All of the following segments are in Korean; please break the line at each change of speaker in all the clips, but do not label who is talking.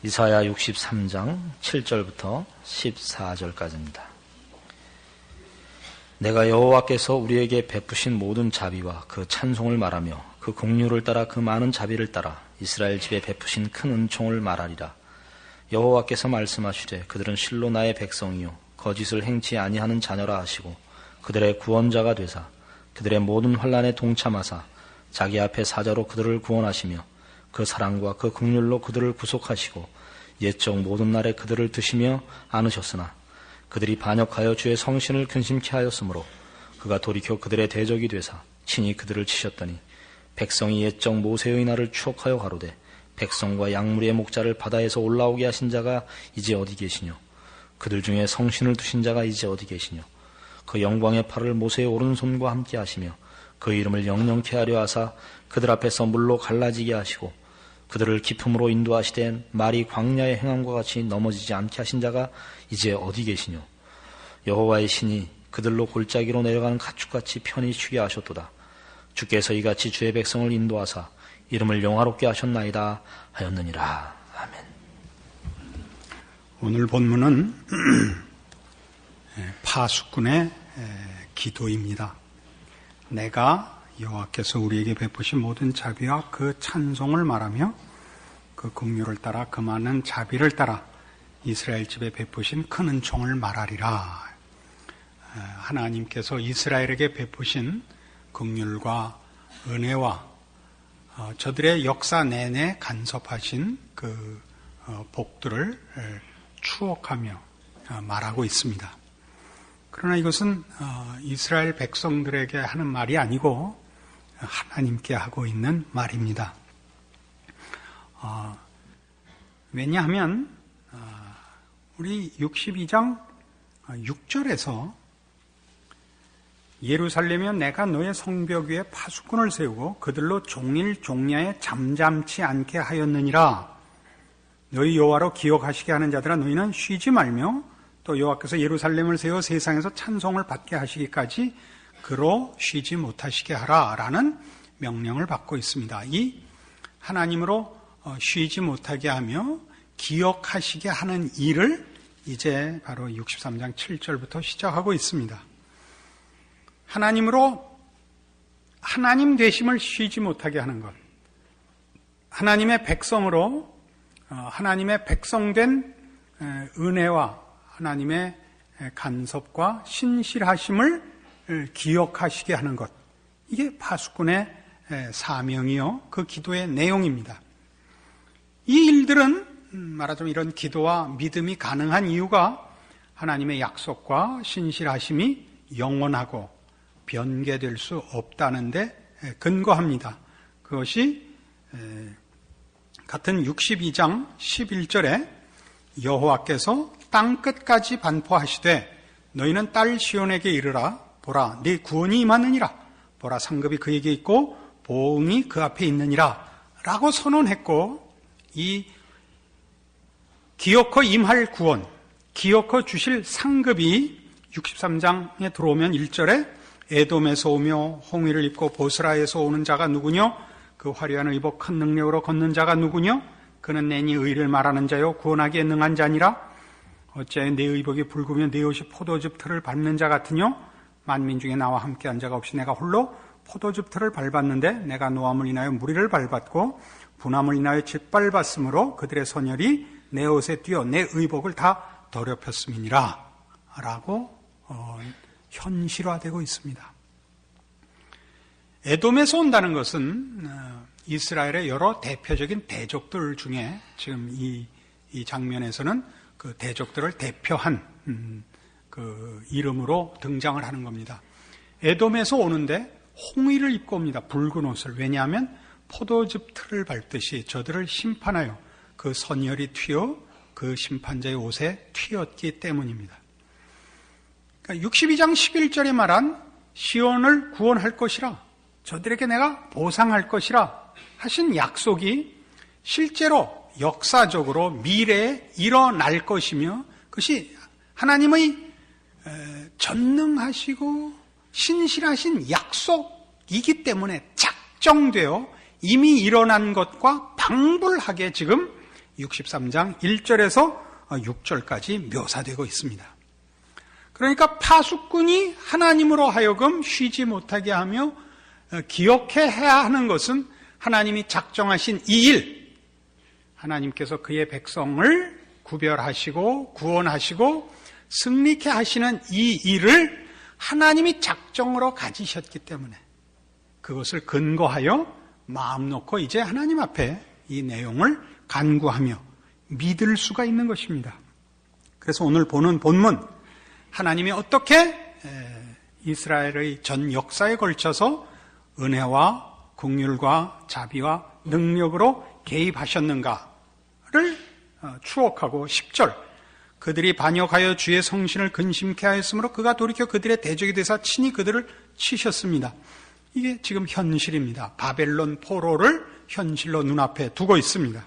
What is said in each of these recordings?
이사야 63장 7절부터 14절까지입니다. 내가 여호와께서 우리에게 베푸신 모든 자비와 그 찬송을 말하며 그 긍휼을 따라 그 많은 자비를 따라 이스라엘 집에 베푸신 큰 은총을 말하리라. 여호와께서 말씀하시되 그들은 실로 나의 백성이요 거짓을 행치 아니하는 자녀라 하시고 그들의 구원자가 되사 그들의 모든 환난에 동참하사 자기 앞에 사자로 그들을 구원하시며 그 사랑과 그 긍휼로 그들을 구속하시고 옛적 모든 날에 그들을 드시며 안으셨으나 그들이 반역하여 주의 성신을 근심케 하였으므로 그가 돌이켜 그들의 대적이 되사 친히 그들을 치셨더니 백성이 옛적 모세의 날을 추억하여 가로되 백성과 양무리의 목자를 바다에서 올라오게 하신 자가 이제 어디 계시뇨? 그들 중에 성신을 두신 자가 이제 어디 계시뇨? 그 영광의 팔을 모세의 오른손과 함께 하시며 그 이름을 영영케 하려 하사 그들 앞에서 물로 갈라지게 하시고 그들을 깊음으로 인도하시되 말이 광야의 행함과 같이 넘어지지 않게 하신 자가 이제 어디 계시뇨? 여호와의 신이 그들로 골짜기로 내려가는 가축같이 편히 쉬게 하셨도다. 주께서 이같이 주의 백성을 인도하사 이름을 영화롭게 하셨나이다 하였느니라. 아멘.
오늘 본문은 파수꾼의 기도입니다. 내가 여호와께서 우리에게 베푸신 모든 자비와 그 찬송을 말하며 그 긍휼을 따라 그 많은 자비를 따라 이스라엘 집에 베푸신 큰 은총을 말하리라. 하나님께서 이스라엘에게 베푸신 긍휼과 은혜와 저들의 역사 내내 간섭하신 그 복들을 추억하며 말하고 있습니다. 그러나 이것은 이스라엘 백성들에게 하는 말이 아니고 하나님께 하고 있는 말입니다. 왜냐하면 우리 62장 6절에서 예루살렘이여 내가 너의 성벽 위에 파수꾼을 세우고 그들로 종일 종야에 잠잠치 않게 하였느니라. 너희 여호와로 기억하시게 하는 자들아 너희는 쉬지 말며 또 여호와께서 예루살렘을 세워 세상에서 찬송을 받게 하시기까지 그로 쉬지 못하시게 하라라는 명령을 받고 있습니다. 이 하나님으로 쉬지 못하게 하며 기억하시게 하는 일을 이제 바로 63장 7절부터 시작하고 있습니다. 하나님으로 하나님 되심을 쉬지 못하게 하는 것, 하나님의 백성으로 하나님의 백성된 은혜와 하나님의 간섭과 신실하심을 기억하시게 하는 것, 이게 파수꾼의 사명이요 그 기도의 내용입니다. 이 일들은 말하자면 이런 기도와 믿음이 가능한 이유가 하나님의 약속과 신실하심이 영원하고 변개될 수 없다는 데 근거합니다. 그것이 같은 62장 11절에 여호와께서 땅끝까지 반포하시되 너희는 딸 시온에게 이르라. 보라 네 구원이 임하느니라. 보라 상급이 그에게 있고 보응이 그 앞에 있느니라 라고 선언했고, 이 기어코 임할 구원, 기어코 주실 상급이 63장에 들어오면 1절에 에돔에서 오며 홍위를 입고 보스라에서 오는 자가 누구뇨? 그 화려한 의복 큰 능력으로 걷는 자가 누구뇨? 그는 내니 의를 말하는 자요 구원하기에 능한 자니라. 어째 내 의복이 붉으며 내 옷이 포도즙 틀을 밟는 자 같으뇨? 만민 중에 나와 함께한 자가 없이 내가 홀로 포도즙 틀을 밟았는데 내가 노함을 인하여 무리를 밟았고 분함을 인하여 짓밟았으므로 그들의 선열이 내 옷에 띄어 내 의복을 다 더럽혔음이니라 라고 현실화되고 있습니다. 에돔에서 온다는 것은 이스라엘의 여러 대표적인 대족들 중에 지금 이 장면에서는 그 대족들을 대표한 그 이름으로 등장을 하는 겁니다. 에돔에서 오는데 홍위를 입고 옵니다. 붉은 옷을. 왜냐하면 포도즙 틀을 밟듯이 저들을 심판하여 그 선열이 튀어 그 심판자의 옷에 튀었기 때문입니다. 그러니까 62장 11절에 말한 시온을 구원할 것이라, 저들에게 내가 보상할 것이라 하신 약속이 실제로 역사적으로 미래에 일어날 것이며 그것이 하나님의 전능하시고 신실하신 약속이기 때문에 작정되어 이미 일어난 것과 방불하게 지금 63장 1절에서 6절까지 묘사되고 있습니다. 그러니까 파수꾼이 하나님으로 하여금 쉬지 못하게 하며 기억해야 하는 것은 하나님이 작정하신 이 일, 하나님께서 그의 백성을 구별하시고 구원하시고 승리케 하시는 이 일을 하나님이 작정으로 가지셨기 때문에 그것을 근거하여 마음 놓고 이제 하나님 앞에 이 내용을 간구하며 믿을 수가 있는 것입니다. 그래서 오늘 보는 본문, 하나님이 어떻게 이스라엘의 전 역사에 걸쳐서 은혜와 긍휼과 자비와 능력으로 개입하셨는가를 추억하고 10절, 그들이 반역하여 주의 성신을 근심케 하였으므로 그가 돌이켜 그들의 대적이 되사 친히 그들을 치셨습니다. 이게 지금 현실입니다. 바벨론 포로를 현실로 눈앞에 두고 있습니다.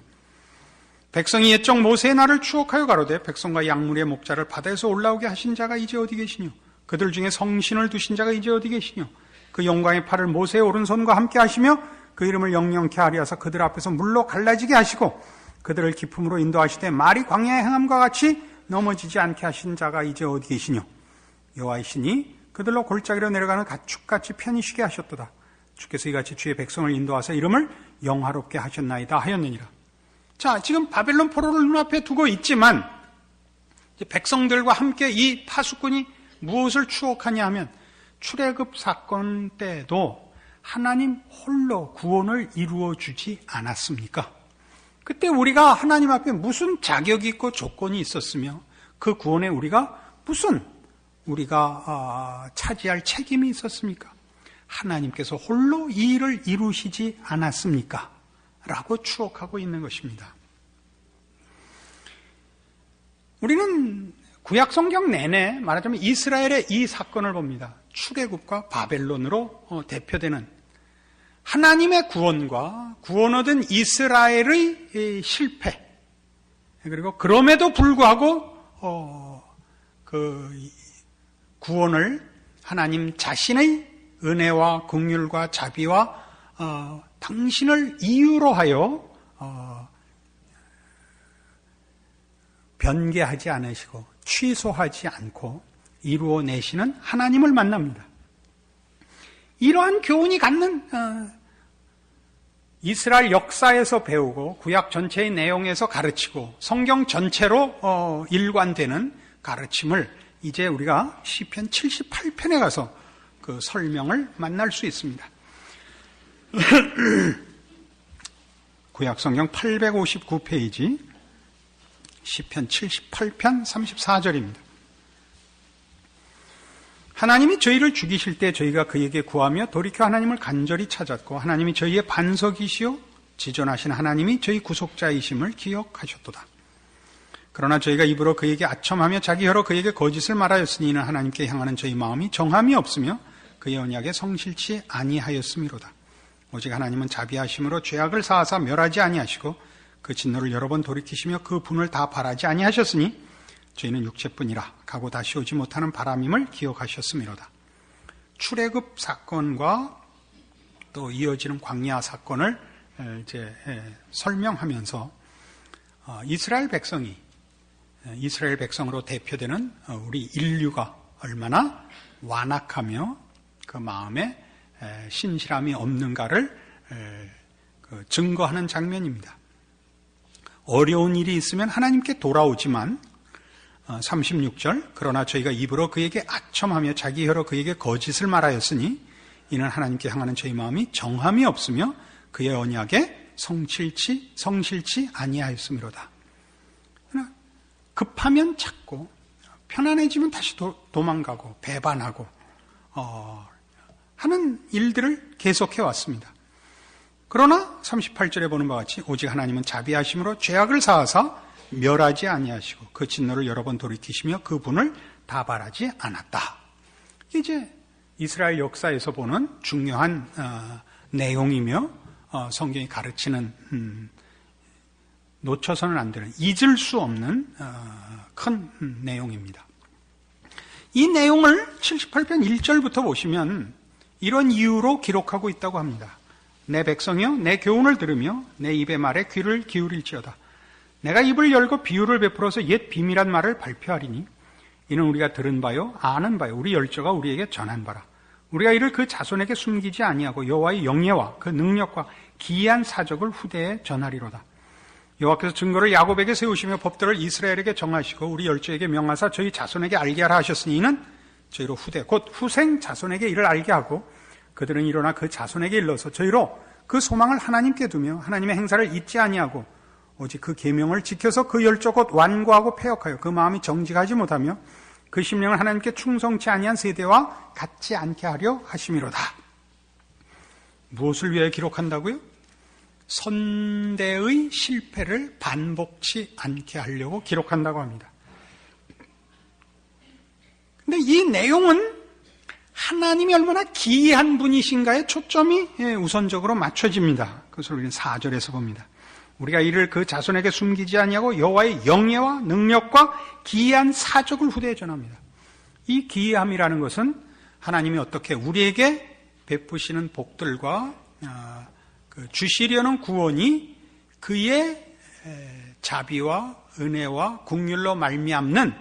백성이 옛적 모세의 날을 추억하여 가로되 백성과 약물의 목자를 바다에서 올라오게 하신 자가 이제 어디 계시뇨? 그들 중에 성신을 두신 자가 이제 어디 계시뇨? 그 영광의 팔을 모세의 오른손과 함께 하시며 그 이름을 영영케 하리 하사 그들 앞에서 물로 갈라지게 하시고 그들을 기품으로 인도하시되 말이 광야의 행함과 같이 넘어지지 않게 하신 자가 이제 어디 계시뇨? 여호와이시니 그들로 골짜기로 내려가는 가축같이 편히 쉬게 하셨도다. 주께서 이같이 주의 백성을 인도하사 이름을 영화롭게 하셨나이다 하였느니라. 자, 지금 바벨론 포로를 눈앞에 두고 있지만 백성들과 함께 이 파수꾼이 무엇을 추억하냐 하면 출애굽 사건 때도 하나님 홀로 구원을 이루어 주지 않았습니까? 그때 우리가 하나님 앞에 무슨 자격이 있고 조건이 있었으며 그 구원에 우리가 차지할 책임이 있었습니까? 하나님께서 홀로 이 일을 이루시지 않았습니까? 라고 추억하고 있는 것입니다. 우리는 구약 성경 내내 말하자면 이스라엘의 이 사건을 봅니다. 출애굽과 바벨론으로 대표되는 하나님의 구원과 구원 얻은 이스라엘의 실패, 그리고 그럼에도 불구하고 그 구원을 하나님 자신의 은혜와 긍휼과 자비와 당신을 이유로 하여 변개하지 않으시고 취소하지 않고 이루어내시는 하나님을 만납니다. 이러한 교훈이 갖는 이스라엘 역사에서 배우고 구약 전체의 내용에서 가르치고 성경 전체로 일관되는 가르침을 이제 우리가 시편 78편에 가서 그 설명을 만날 수 있습니다. 구약 성경 859페이지 시편 78편 34절입니다. 하나님이 저희를 죽이실 때 저희가 그에게 구하며 돌이켜 하나님을 간절히 찾았고 하나님이 저희의 반석이시요 지존하신 하나님이 저희 구속자이심을 기억하셨도다. 그러나 저희가 입으로 그에게 아첨하며 자기 혀로 그에게 거짓을 말하였으니 이는 하나님께 향하는 저희 마음이 정함이 없으며 그의 언약에 성실치 아니하였음이로다. 오직 하나님은 자비하심으로 죄악을 사하사 멸하지 아니하시고 그 진노를 여러 번 돌이키시며 그 분을 다 바라지 아니하셨으니 저희는 육체뿐이라 가고 다시 오지 못하는 바람임을 기억하셨음이로다. 출애굽 사건과 또 이어지는 광야 사건을 이제 설명하면서 이스라엘 백성으로 대표되는 우리 인류가 얼마나 완악하며 그 마음에 신실함이 없는가를 증거하는 장면입니다. 어려운 일이 있으면 하나님께 돌아오지만 36절 그러나 저희가 입으로 그에게 아첨하며 자기 혀로 그에게 거짓을 말하였으니 이는 하나님께 향하는 저희 마음이 정함이 없으며 그의 언약에 성실치 아니하였음이로다. 급하면 찾고 편안해지면 다시 도망가고 배반하고 하는 일들을 계속해 왔습니다. 그러나 38절에 보는 바와 같이 오직 하나님은 자비하심으로 죄악을 사하사 멸하지 아니하시고 그 진노를 여러 번 돌이키시며 그 분을 다 바라지 않았다. 이제 이스라엘 역사에서 보는 중요한 내용이며 성경이 가르치는 놓쳐서는 안 되는, 잊을 수 없는 큰 내용입니다. 이 내용을 78편 1절부터 보시면 이런 이유로 기록하고 있다고 합니다. 내 백성이여 내 교훈을 들으며 내 입의 말에 귀를 기울일지어다. 내가 입을 열고 비유를 베풀어서 옛 비밀한 말을 발표하리니 이는 우리가 들은 바요 아는 바요 우리 열조가 우리에게 전한 바라. 우리가 이를 그 자손에게 숨기지 아니하고 여호와의 영예와 그 능력과 기이한 사적을 후대에 전하리로다. 여호와께서 증거를 야곱에게 세우시며 법도를 이스라엘에게 정하시고 우리 열조에게 명하사 저희 자손에게 알게 하라 하셨으니 이는 저희로 후대 곧 후생 자손에게 이를 알게 하고 그들은 일어나 그 자손에게 일러서 저희로 그 소망을 하나님께 두며 하나님의 행사를 잊지 아니하고 오직 그 계명을 지켜서 그 열조 곧 완고하고 패역하여 그 마음이 정직하지 못하며 그 심령을 하나님께 충성치 아니한 세대와 같지 않게 하려 하심이로다. 무엇을 위해 기록한다고요? 선대의 실패를 반복치 않게 하려고 기록한다고 합니다. 근데 이 내용은 하나님이 얼마나 기이한 분이신가에 초점이 우선적으로 맞춰집니다. 그것을 우리는 4절에서 봅니다. 우리가 이를 그 자손에게 숨기지 아니하고 여호와의 영예와 능력과 기이한 사적을 후대에 전합니다. 이 기이함이라는 것은 하나님이 어떻게 우리에게 베푸시는 복들과 주시려는 구원이 그의 자비와 은혜와 긍휼로 말미암는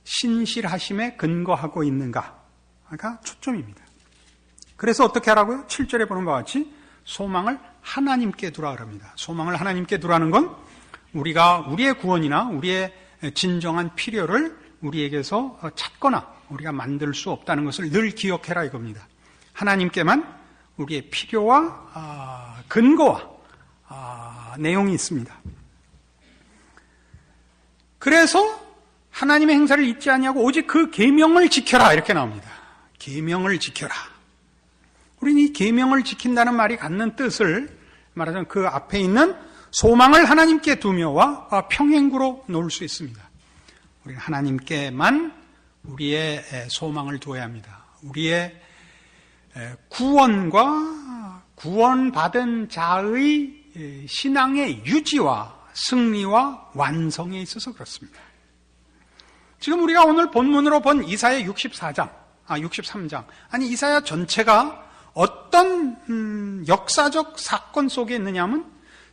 신실하심에 근거하고 있는가가 초점입니다. 그래서 어떻게 하라고요? 7절에 보는 바와 같이 소망을 하나님께 두라 그럽니다. 소망을 하나님께 두라는 건 우리가 우리의 구원이나 우리의 진정한 필요를 우리에게서 찾거나 우리가 만들 수 없다는 것을 늘 기억해라 이겁니다. 하나님께만 우리의 필요와 근거와 내용이 있습니다. 그래서 하나님의 행사를 잊지 아니하고 오직 그 계명을 지켜라 이렇게 나옵니다. 계명을 지켜라. 우리는 이 계명을 지킨다는 말이 갖는 뜻을 말하자면 그 앞에 있는 소망을 하나님께 두며와 평행구로 놓을 수 있습니다. 우리는 하나님께만 우리의 소망을 두어야 합니다. 우리의 구원과 구원받은 자의 신앙의 유지와 승리와 완성에 있어서 그렇습니다. 지금 우리가 오늘 본문으로 본 이사야 63장, 아니 이사야 전체가 어떤 역사적 사건 속에 있느냐 하면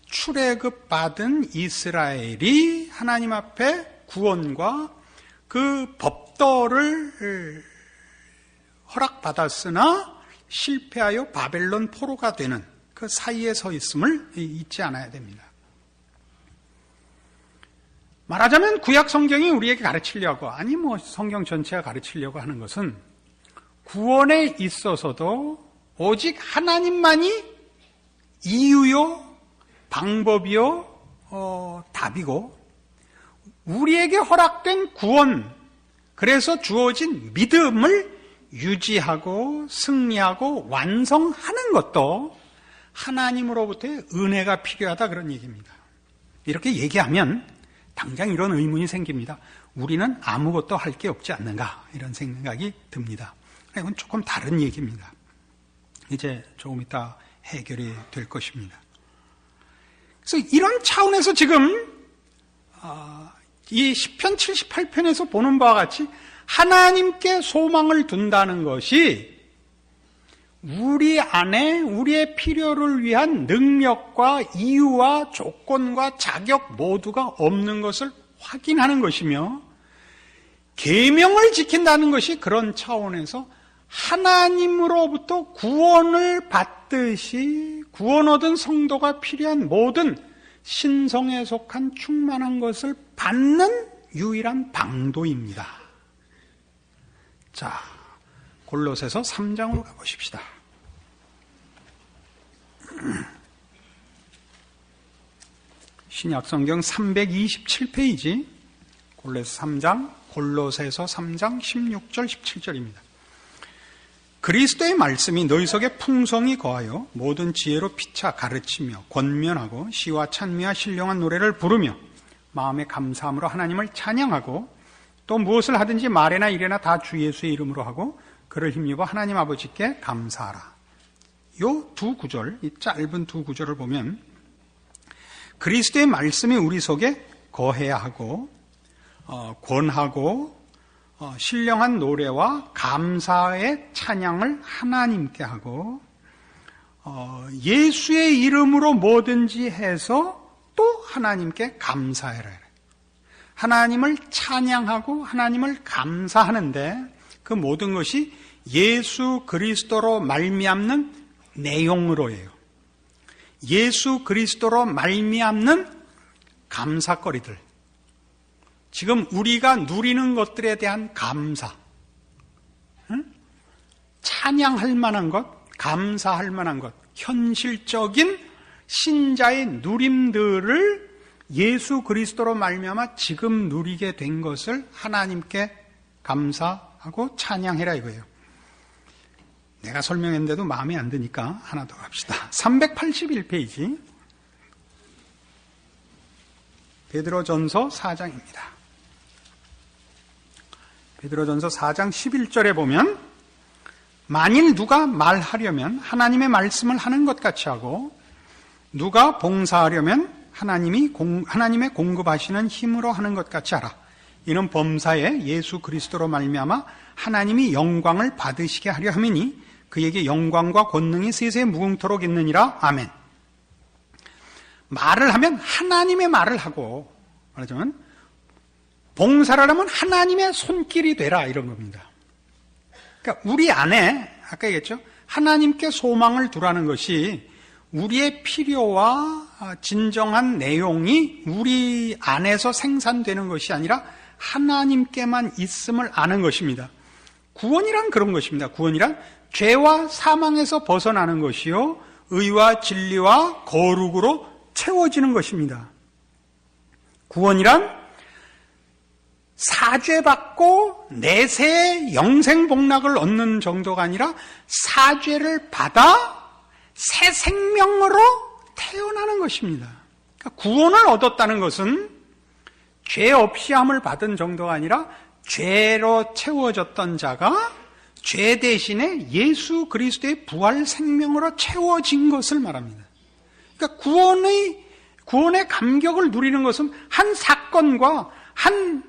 출애굽받은 이스라엘이 하나님 앞에 구원과 그 법도를 허락받았으나 실패하여 바벨론 포로가 되는 그 사이에 서 있음을 잊지 않아야 됩니다. 말하자면 구약 성경이 우리에게 가르치려고 아니 성경 전체가 가르치려고 하는 것은 구원에 있어서도 오직 하나님만이 이유요, 방법이요, 답이고 우리에게 허락된 구원, 그래서 주어진 믿음을 유지하고 승리하고 완성하는 것도 하나님으로부터의 은혜가 필요하다 그런 얘기입니다. 이렇게 얘기하면 당장 이런 의문이 생깁니다. 우리는 아무것도 할 게 없지 않는가 이런 생각이 듭니다. 이건 조금 다른 얘기입니다. 이제 조금 이따 해결이 될 것입니다. 그래서 이런 차원에서 지금 이 시편 78편에서 보는 바와 같이 하나님께 소망을 둔다는 것이 우리 안에 우리의 필요를 위한 능력과 이유와 조건과 자격 모두가 없는 것을 확인하는 것이며 계명을 지킨다는 것이 그런 차원에서 하나님으로부터 구원을 받듯이 구원 얻은 성도가 필요한 모든 신성에 속한 충만한 것을 받는 유일한 방도입니다. 자, 골로새서 3장으로 가보십시다. 신약성경 327페이지 골로새서 3장 16절 17절입니다. 그리스도의 말씀이 너희 속에 풍성히 거하여 모든 지혜로 피차 가르치며 권면하고 시와 찬미와 신령한 노래를 부르며 마음의 감사함으로 하나님을 찬양하고 또 무엇을 하든지 말이나 일이나 다 주 예수의 이름으로 하고 그를 힘입어 하나님 아버지께 감사하라. 요 두 구절, 이 짧은 두 구절을 보면 그리스도의 말씀이 우리 속에 거해야 하고 권하고 신령한 노래와 감사의 찬양을 하나님께 하고 예수의 이름으로 뭐든지 해서 또 또 하나님께 감사해라. 하나님을 찬양하고 하나님을 감사하는데 그 모든 것이 예수 그리스도로 말미암는 내용으로예요. 예수 그리스도로 말미암는 감사거리들. 지금 우리가 누리는 것들에 대한 감사. 찬양할 만한 것, 감사할 만한 것, 현실적인 신자의 누림들을 예수 그리스도로 말미암아 지금 누리게 된 것을 하나님께 감사하고 찬양해라 이거예요. 내가 설명했는데도 마음에 안 드니까 하나 더 합시다. 381페이지 베드로전서 4장입니다. 베드로전서 4장 11절에 보면 만일 누가 말하려면 하나님의 말씀을 하는 것 같이 하고 누가 봉사하려면 하나님의 공급하시는 힘으로 하는 것 같이 하라. 이는 범사에 예수 그리스도로 말미암아 하나님이 영광을 받으시게 하려 함이니 그에게 영광과 권능이 세세 무궁토록 있느니라. 아멘. 말을 하면 하나님의 말을 하고, 말하자면 봉사를 하면 하나님의 손길이 되라 이런 겁니다. 그러니까 우리 안에 아까 얘기했죠. 하나님께 소망을 두라는 것이 우리의 필요와 진정한 내용이 우리 안에서 생산되는 것이 아니라 하나님께만 있음을 아는 것입니다. 구원이란 그런 것입니다. 구원이란 죄와 사망에서 벗어나는 것이요 의와 진리와 거룩으로 채워지는 것입니다. 구원이란 사죄받고 내세의 영생복락을 얻는 정도가 아니라 사죄를 받아 새 생명으로 태어나는 것입니다. 그러니까 구원을 얻었다는 것은 죄 없이 함을 받은 정도가 아니라 죄로 채워졌던 자가 죄 대신에 예수 그리스도의 부활 생명으로 채워진 것을 말합니다. 그러니까 구원의 감격을 누리는 것은 한 사건과 한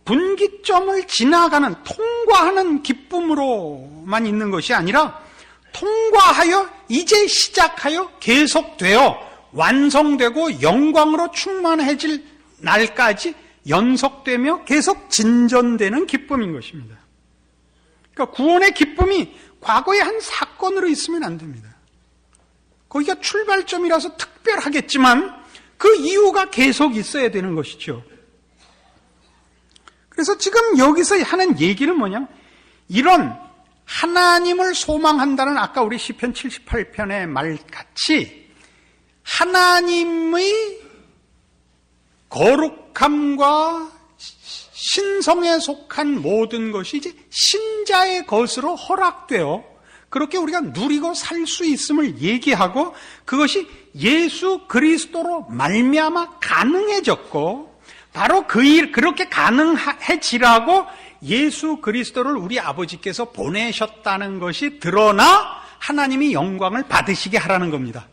분기점을 지나가는 통과하는 기쁨으로만 있는 것이 아니라 통과하여 이제 시작하여 계속되어 완성되고 영광으로 충만해질 날까지 연속되며 계속 진전되는 기쁨인 것입니다. 그러니까 구원의 기쁨이 과거의 한 사건으로 있으면 안 됩니다. 거기가 출발점이라서 특별하겠지만 그 이유가 계속 있어야 되는 것이죠. 그래서 지금 여기서 하는 얘기는 뭐냐? 이런 하나님을 소망한다는 아까 우리 시편 78편의 말같이 하나님의 거룩함과 신성에 속한 모든 것이 이제 신자의 것으로 허락되어 그렇게 우리가 누리고 살 수 있음을 얘기하고 그것이 예수 그리스도로 말미암아 가능해졌고 바로 그 일 그렇게 가능해지라고 예수 그리스도를 우리 아버지께서 보내셨다는 것이 드러나 하나님이 영광을 받으시게 하라는 겁니다.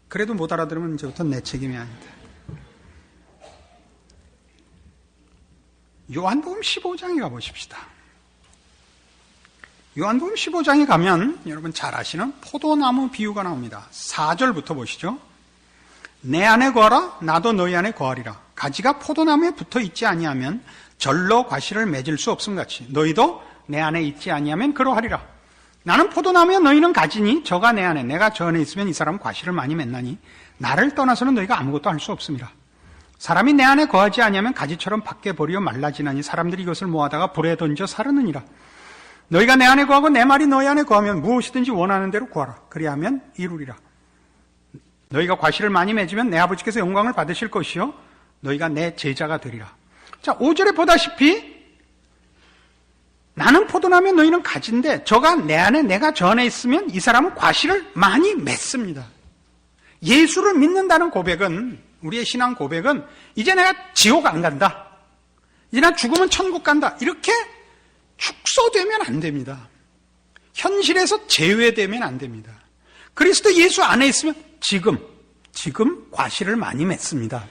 그래도 못 알아들으면 이제부터 내 책임이 아니다. 요한복음 15장에 가보십시다. 요한복음 15장에 가면 여러분 잘 아시는 포도나무 비유가 나옵니다. 4절부터 보시죠. 내 안에 거하라 나도 너희 안에 거하리라. 가지가 포도나무에 붙어 있지 아니하면 절로 과실을 맺을 수 없음같이 너희도 내 안에 있지 아니하면 그러하리라. 나는 포도나무에 너희는 가지니 저가 내 안에 내가 저 안에 있으면 이 사람은 과실을 많이 맺나니 나를 떠나서는 너희가 아무것도 할 수 없음이라. 사람이 내 안에 거하지 아니하면 가지처럼 밖에 버리어 말라지나니 사람들이 이것을 모아다가 불에 던져 사르느니라. 너희가 내 안에 거하고 내 말이 너희 안에 거하면 무엇이든지 원하는 대로 구하라. 그리하면 이루리라. 너희가 과실을 많이 맺으면 내 아버지께서 영광을 받으실 것이요 너희가 내 제자가 되리라. 자, 5절에 보다시피 나는 포도나무에 너희는 가지인데 저가 내 안에 내가 저 안에 있으면 이 사람은 과실을 많이 맺습니다. 예수를 믿는다는 고백은 우리의 신앙 고백은 이제 내가 지옥 안 간다. 이제 나 죽으면 천국 간다. 이렇게 축소되면 안 됩니다. 현실에서 제외되면 안 됩니다. 그리스도 예수 안에 있으면 지금 과실을 많이 맺습니다.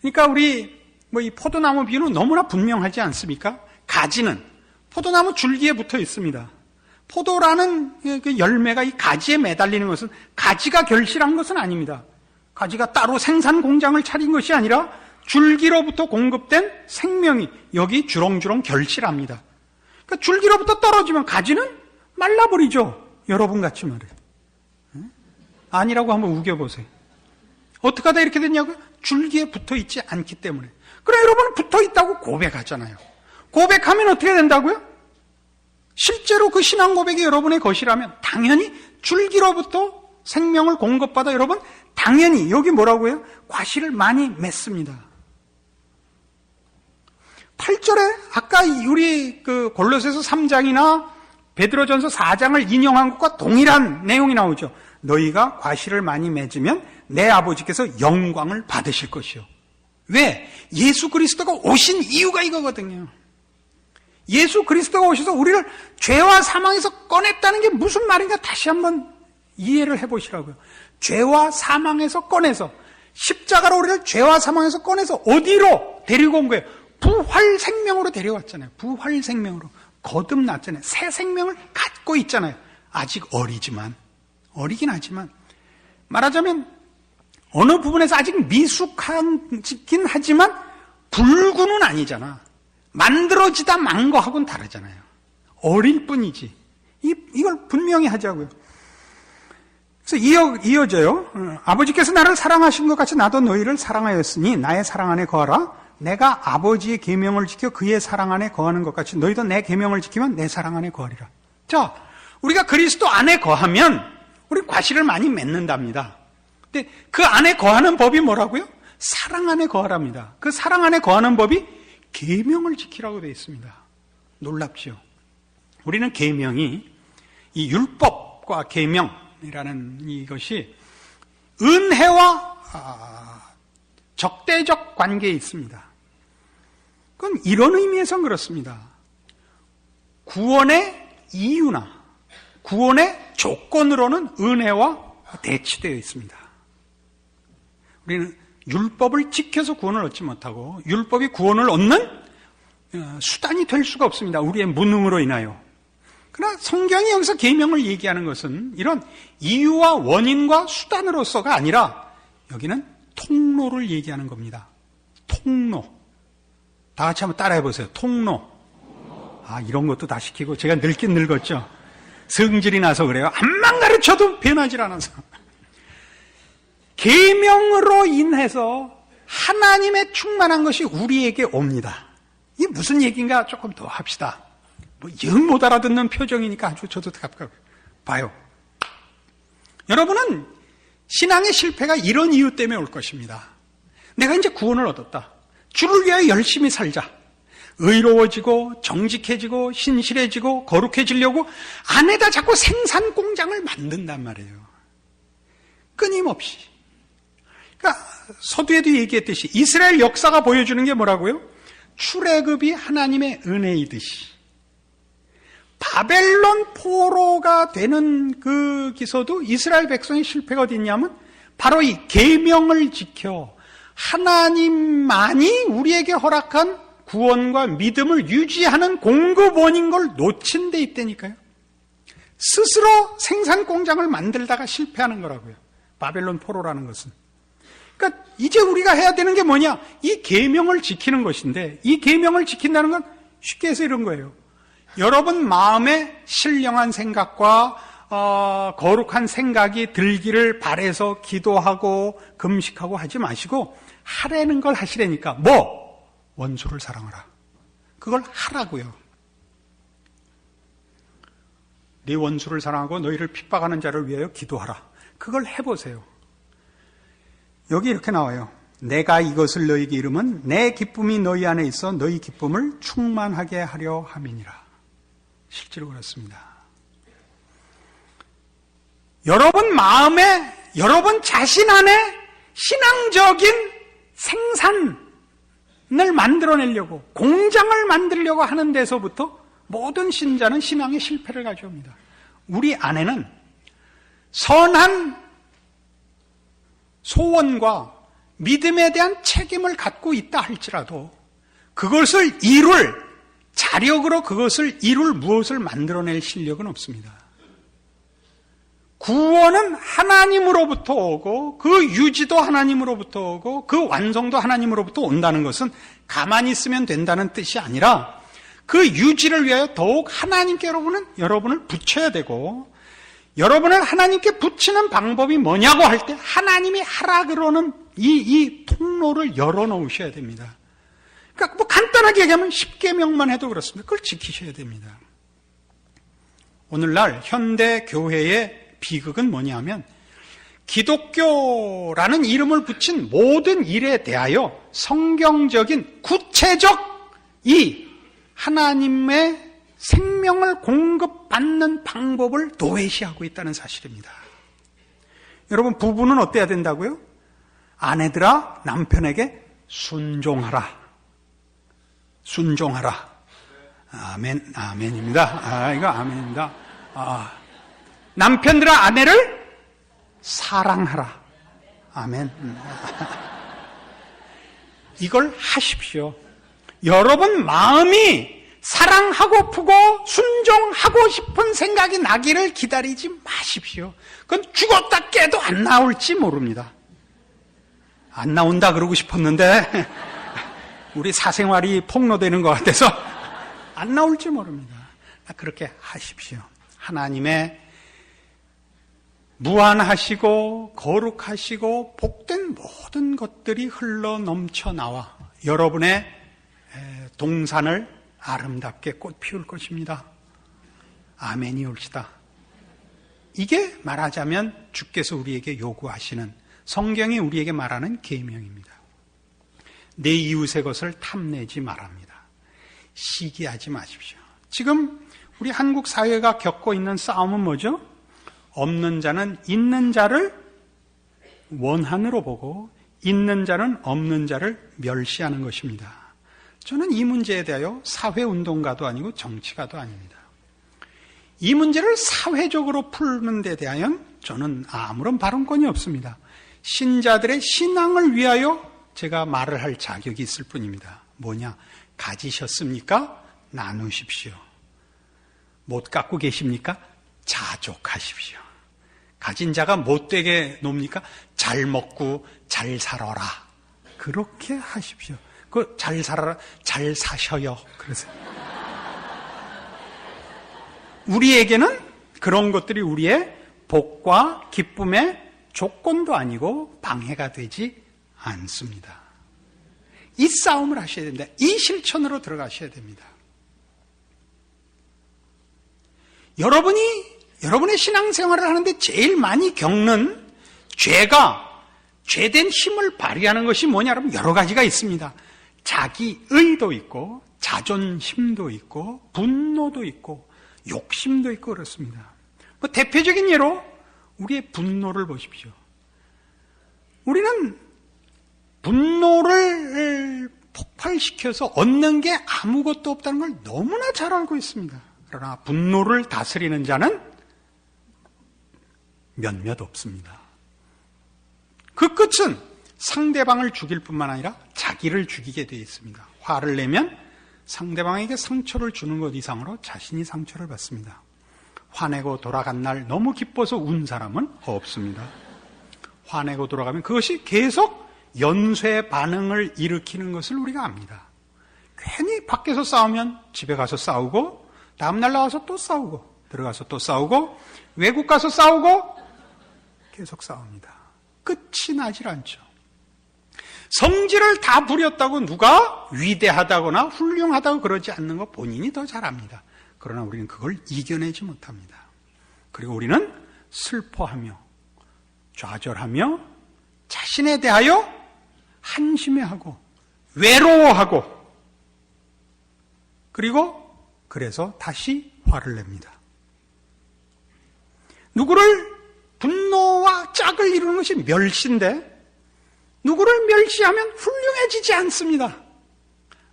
그러니까 우리 이 포도나무 비유는 너무나 분명하지 않습니까? 가지는 포도나무 줄기에 붙어 있습니다. 포도라는 그 열매가 이 가지에 매달리는 것은 가지가 결실한 것은 아닙니다. 가지가 따로 생산 공장을 차린 것이 아니라 줄기로부터 공급된 생명이 여기 주렁주렁 결실합니다. 그러니까 줄기로부터 떨어지면 가지는 말라버리죠. 여러분 같이 말해요. 아니라고 한번 우겨보세요. 어떻게 하다 이렇게 됐냐고요? 줄기에 붙어있지 않기 때문에. 그래 여러분은 붙어있다고 고백하잖아요. 고백하면 어떻게 된다고요? 실제로 그 신앙 고백이 여러분의 것이라면 당연히 줄기로부터 생명을 공급받아 여러분 당연히 여기 뭐라고요? 과실을 많이 맺습니다. 8절에 아까 우리 그 골로새서 3장이나 베드로전서 4장을 인용한 것과 동일한 내용이 나오죠. 너희가 과실을 많이 맺으면 내 아버지께서 영광을 받으실 것이요. 왜? 예수 그리스도가 오신 이유가 이거거든요. 예수 그리스도가 오셔서 우리를 죄와 사망에서 꺼냈다는 게 무슨 말인가 다시 한번 이해를 해보시라고요. 죄와 사망에서 꺼내서 십자가로 우리를 죄와 사망에서 꺼내서 어디로 데리고 온 거예요? 부활 생명으로 데려왔잖아요. 부활 생명으로 거듭났잖아요. 새 생명을 갖고 있잖아요. 아직 어리긴 하지만 말하자면 어느 부분에서 아직 미숙하긴 하지만 불구는 아니잖아. 만들어지다 만 거하고는 다르잖아요. 어릴 뿐이지. 이걸 분명히 하자고요. 그래서 이어져요. 아버지께서 나를 사랑하신 것 같이 나도 너희를 사랑하였으니 나의 사랑 안에 거하라. 내가 아버지의 계명을 지켜 그의 사랑 안에 거하는 것 같이 너희도 내 계명을 지키면 내 사랑 안에 거하리라. 자, 우리가 그리스도 안에 거하면 우리 과실을 많이 맺는답니다. 근데 그 안에 거하는 법이 뭐라고요? 사랑 안에 거하랍니다. 그 사랑 안에 거하는 법이 계명을 지키라고 되어 있습니다. 놀랍죠? 우리는 계명이 이 율법과 계명이라는 이것이 은혜와 적대적 관계에 있습니다. 그건 이런 의미에선 그렇습니다. 구원의 이유나 구원의 조건으로는 은혜와 대치되어 있습니다. 우리는 율법을 지켜서 구원을 얻지 못하고 율법이 구원을 얻는 수단이 될 수가 없습니다. 우리의 무능으로 인하여. 그러나 성경이 여기서 계명을 얘기하는 것은 이런 이유와 원인과 수단으로서가 아니라 여기는 통로를 얘기하는 겁니다. 통로. 다 같이 한번 따라해 보세요. 통로. 이런 것도 다 시키고 제가 늙긴 늙었죠. 성질이 나서 그래요. 암만 가르쳐도 변하질 않아서. 계명으로 인해서 하나님의 충만한 것이 우리에게 옵니다. 이게 무슨 얘기인가 조금 더 합시다. 영 못 알아듣는 표정이니까 아주 저도 가까워요. 봐요. 여러분은 신앙의 실패가 이런 이유 때문에 올 것입니다. 내가 이제 구원을 얻었다. 주를 위하여 열심히 살자. 의로워지고 정직해지고 신실해지고 거룩해지려고 안에다 자꾸 생산 공장을 만든단 말이에요. 끊임없이. 그러니까 서두에도 얘기했듯이 이스라엘 역사가 보여주는 게 뭐라고요? 출애굽이 하나님의 은혜이듯이 바벨론 포로가 되는 그 기서도 이스라엘 백성의 실패가 어디 있냐면 바로 이 계명을 지켜 하나님만이 우리에게 허락한 구원과 믿음을 유지하는 공급원인 걸 놓친 데 있다니까요. 스스로 생산 공장을 만들다가 실패하는 거라고요. 바벨론 포로라는 것은. 그러니까 이제 우리가 해야 되는 게 뭐냐? 이 계명을 지키는 것인데 이 계명을 지킨다는 건 쉽게 해서 이런 거예요. 여러분 마음에 신령한 생각과 거룩한 생각이 들기를 바라서 기도하고 금식하고 하지 마시고 하라는 걸 하시라니까. 뭐? 원수를 사랑하라. 그걸 하라고요. 네 원수를 사랑하고 너희를 핍박하는 자를 위하여 기도하라. 그걸 해보세요. 여기 이렇게 나와요. 내가 이것을 너희에게 이름은 내 기쁨이 너희 안에 있어 너희 기쁨을 충만하게 하려 함이니라. 실제로 그렇습니다. 여러분 마음에, 여러분 자신 안에 신앙적인 생산을 만들어내려고, 공장을 만들려고 하는 데서부터 모든 신자는 신앙의 실패를 가져옵니다. 우리 안에는 선한 소원과 믿음에 대한 책임을 갖고 있다 할지라도 그것을 이룰 자력으로 그것을 이룰 무엇을 만들어낼 실력은 없습니다. 구원은 하나님으로부터 오고 그 유지도 하나님으로부터 오고 그 완성도 하나님으로부터 온다는 것은 가만히 있으면 된다는 뜻이 아니라 그 유지를 위하여 더욱 하나님께 여러분을 붙여야 되고, 여러분을 하나님께 붙이는 방법이 뭐냐고 할 때 하나님이 하라 그러는 이 통로를 열어놓으셔야 됩니다. 그러니까 뭐 간단하게 얘기하면 10계명만 해도 그렇습니다. 그걸 지키셔야 됩니다. 오늘날 현대 교회의 비극은 뭐냐면 기독교라는 이름을 붙인 모든 일에 대하여 성경적인 구체적 이 하나님의 생명을 공급받는 방법을 도외시하고 있다는 사실입니다. 여러분, 부부는 어때야 된다고요? 아내들아 남편에게 순종하라. 순종하라. 아멘, 아멘입니다. 이거 아멘입니다. 남편들아 아내를 사랑하라. 아멘. 이걸 하십시오. 여러분 마음이 사랑하고프고 순종하고 싶은 생각이 나기를 기다리지 마십시오. 그건 죽었다 깨도 안 나올지 모릅니다. 안 나온다 그러고 싶었는데 우리 사생활이 폭로되는 것 같아서 안 나올지 모릅니다. 그렇게 하십시오. 하나님의 무한하시고 거룩하시고 복된 모든 것들이 흘러 넘쳐 나와 여러분의 동산을 아름답게 꽃 피울 것입니다. 아멘이 옳시다. 이게 말하자면 주께서 우리에게 요구하시는, 성경이 우리에게 말하는 계명입니다. 내 이웃의 것을 탐내지 말합니다. 시기하지 마십시오. 지금 우리 한국 사회가 겪고 있는 싸움은 뭐죠? 없는 자는 있는 자를 원한으로 보고 있는 자는 없는 자를 멸시하는 것입니다. 저는 이 문제에 대하여 사회운동가도 아니고 정치가도 아닙니다. 이 문제를 사회적으로 푸는 데 대하여 저는 아무런 발언권이 없습니다. 신자들의 신앙을 위하여 제가 말을 할 자격이 있을 뿐입니다. 뭐냐? 가지셨습니까? 나누십시오. 못 갖고 계십니까? 자족하십시오. 가진 자가 못되게 놉니까? 잘 먹고 잘 살아라. 그렇게 하십시오. 잘 살아라, 잘 사셔요. 그래서 우리에게는 그런 것들이 우리의 복과 기쁨의 조건도 아니고 방해가 되지 않습니다. 이 싸움을 하셔야 됩니다. 이 실천으로 들어가셔야 됩니다. 여러분의 신앙생활을 하는데 제일 많이 겪는 죄된 힘을 발휘하는 것이 뭐냐? 여러분, 여러 가지가 있습니다. 자기 의도 있고, 자존심도 있고, 분노도 있고, 욕심도 있고 그렇습니다. 뭐 대표적인 예로 우리의 분노를 보십시오. 우리는 분노를 폭발시켜서 얻는 게 아무것도 없다는 걸 너무나 잘 알고 있습니다. 그러나 분노를 다스리는 자는 몇몇 없습니다. 그 끝은 상대방을 죽일 뿐만 아니라 자기를 죽이게 되어 있습니다. 화를 내면 상대방에게 상처를 주는 것 이상으로 자신이 상처를 받습니다. 화내고 돌아간 날 너무 기뻐서 운 사람은 없습니다. 화내고 돌아가면 그것이 계속 연쇄 반응을 일으키는 것을 우리가 압니다. 괜히 밖에서 싸우면 집에 가서 싸우고, 다음날 나와서 또 싸우고, 들어가서 또 싸우고, 외국 가서 싸우고, 계속 싸웁니다. 끝이 나질 않죠. 성질을 다 부렸다고 누가 위대하다거나 훌륭하다고 그러지 않는 거 본인이 더 잘 압니다. 그러나 우리는 그걸 이겨내지 못합니다. 그리고 우리는 슬퍼하며 좌절하며 자신에 대하여 한심해하고 외로워하고, 그리고 그래서 다시 화를 냅니다. 누구를 분노와 짝을 이루는 것이 멸시인데, 누구를 멸시하면 훌륭해지지 않습니다.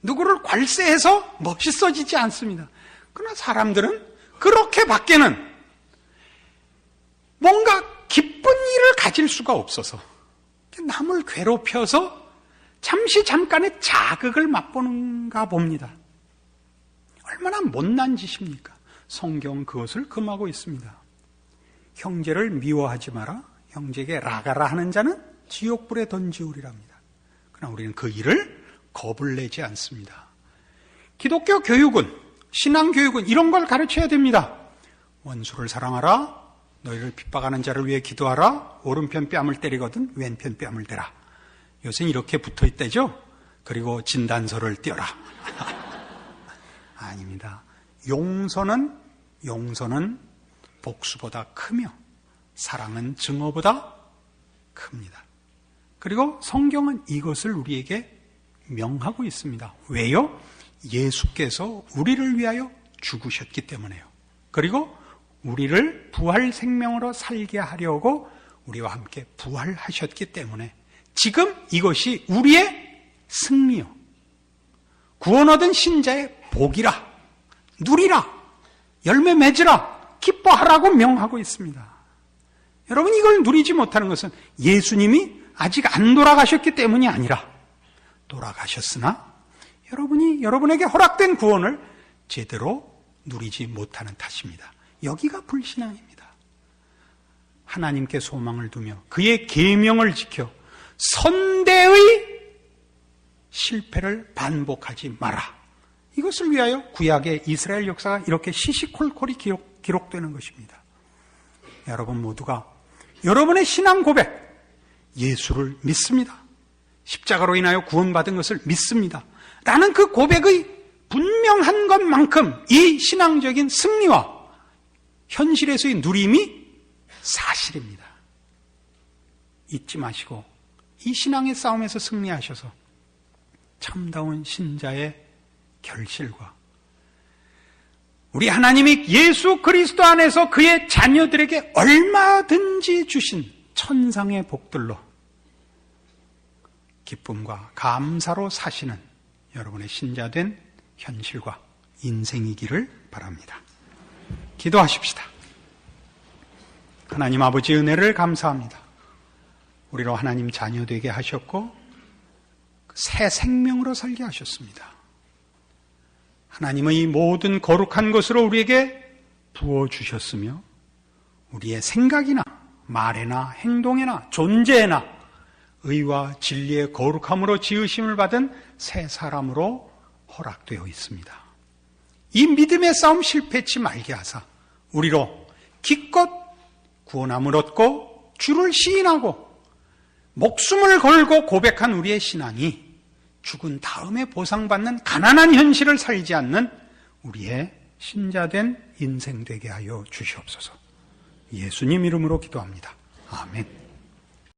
누구를 괄세해서 멋있어지지 않습니다. 그러나 사람들은 그렇게 밖에는 뭔가 기쁜 일을 가질 수가 없어서 남을 괴롭혀서 잠깐의 자극을 맛보는가 봅니다. 얼마나 못난 짓입니까? 성경은 그것을 금하고 있습니다. 형제를 미워하지 마라. 형제에게 라가라 하는 자는 지옥불에 던지우리랍니다. 그러나 우리는 그 일을 겁을 내지 않습니다. 기독교 교육은, 신앙교육은 이런 걸 가르쳐야 됩니다. 원수를 사랑하라. 너희를 핍박하는 자를 위해 기도하라. 오른편 뺨을 때리거든 왼편 뺨을 대라. 요새는 이렇게 붙어있대죠. 그리고 진단서를 띄어라. 아닙니다. 용서는 복수보다 크며 사랑은 증오보다 큽니다. 그리고 성경은 이것을 우리에게 명하고 있습니다. 왜요? 예수께서 우리를 위하여 죽으셨기 때문에요. 그리고 우리를 부활 생명으로 살게 하려고 우리와 함께 부활하셨기 때문에 지금 이것이 우리의 승리요. 구원 얻은 신자의 복이라, 누리라, 열매 맺으라, 기뻐하라고 명하고 있습니다. 여러분, 이걸 누리지 못하는 것은 예수님이 아직 안 돌아가셨기 때문이 아니라 돌아가셨으나 여러분이 여러분에게 허락된 구원을 제대로 누리지 못하는 탓입니다. 여기가 불신앙입니다. 하나님께 소망을 두며 그의 계명을 지켜 선대의 실패를 반복하지 마라. 이것을 위하여 구약의 이스라엘 역사가 이렇게 시시콜콜이 기록되는 것입니다. 여러분 모두가 여러분의 신앙 고백, 예수를 믿습니다. 십자가로 인하여 구원받은 것을 믿습니다. 라는 그 고백의 분명한 것만큼 이 신앙적인 승리와 현실에서의 누림이 사실입니다. 잊지 마시고 이 신앙의 싸움에서 승리하셔서 참다운 신자의 결실과 우리 하나님이 예수 그리스도 안에서 그의 자녀들에게 얼마든지 주신 천상의 복들로 기쁨과 감사로 사시는 여러분의 신자된 현실과 인생이기를 바랍니다. 기도하십시다. 하나님 아버지 은혜를 감사합니다. 우리로 하나님 자녀 되게 하셨고 새 생명으로 살게 하셨습니다. 하나님의 모든 거룩한 것으로 우리에게 부어주셨으며 우리의 생각이나 말에나 행동에나 존재에나 의와 진리의 거룩함으로 지으심을 받은 새 사람으로 허락되어 있습니다. 이 믿음의 싸움 실패치 말게 하사 우리로 기껏 구원함을 얻고 주를 시인하고 목숨을 걸고 고백한 우리의 신앙이 죽은 다음에 보상받는 가난한 현실을 살지 않는 우리의 신자된 인생 되게 하여 주시옵소서. 예수님 이름으로 기도합니다. 아멘.